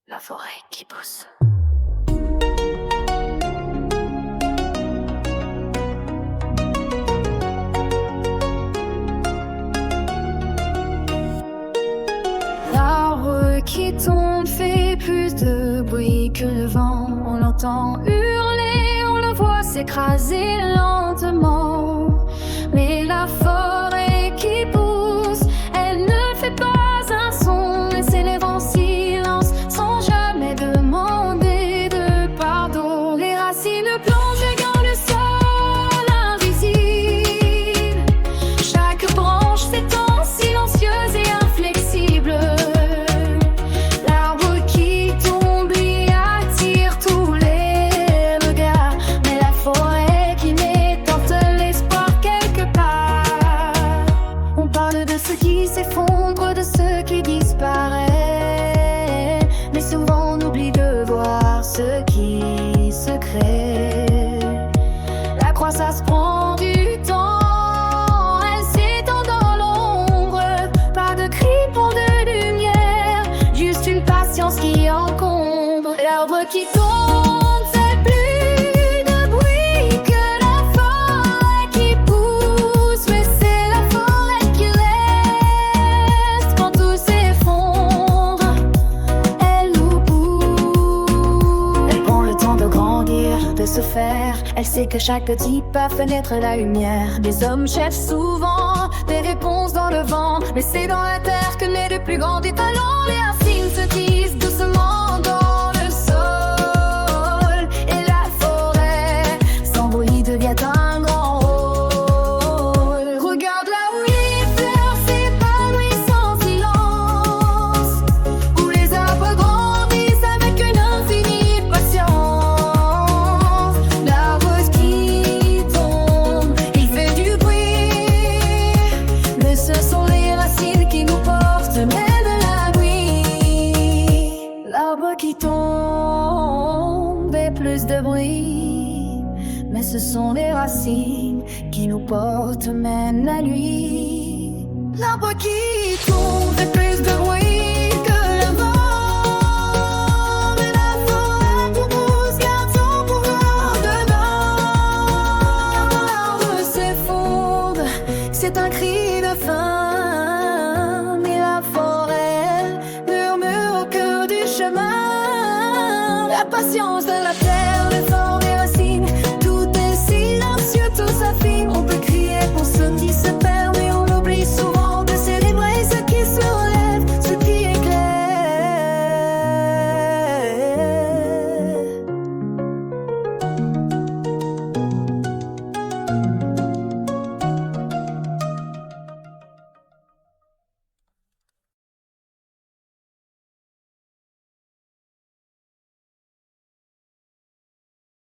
La forêt qui pousse. L'arbre qui tombe fait plus de bruit que le vent. On l'entend hurler, on le voit s'écraser lentement. Mais la forêt qui pousse, elle ne fait pas un son. Elle s'élève en silence, sans jamais demander de pardon. Les racines plongent dans le sol invisible. Chaque branche s'étend silencieuse et inflexible. L'arbre qui tombe lui attire tous les regards. Mais la forêt qui naît porte l'espoir quelque part. On parle de ceux qui s'effondrent, de ceux qui disparaissent. Mais souvent on oublie de voir ce qui se crée. La croissance prend du temps, elle s'étend dans l'ombre. Pas de cri pour de lumière, juste une patience qui encombre. L'arbre qui tombe fait plus de bruit que la forêt qui pousse. Mais c'est la forêt qui reste quand tout s'effondre. Elle nous pousse. Elle prend le temps de grandir, de se faire. Elle sait que chaque petit pas fait naître la lumière. Les hommes cherchent souvent des réponses dans le vent, mais c'est dans la terre que naît le plus grand des talents. Les racines se tissent doucement dans le sol, et la forêt, sans bruit, devient un grand hall. Regarde là où les fleurs s'épanouissent en silence, où les arbres grandissent avec une infinie patience. L'arbre qui tombe, il fait du bruit, mais ce sont les racines qui nous portent même la nuit. L'arbre qui tombe fait plus de bruit, mais ce sont les racines qui nous portent même la nuit. L'arbre qui tombe fait plus de bruit que le vent, mais la forêt qui pousse garde son pouvoir dedans. L'arbre s'effondre, c'est un cri de faim, mais la forêt murmure au cœur du chemin. La patience de la terre, l'effort des racines, tout est silencieux, tout s'affine. On peut crier pour se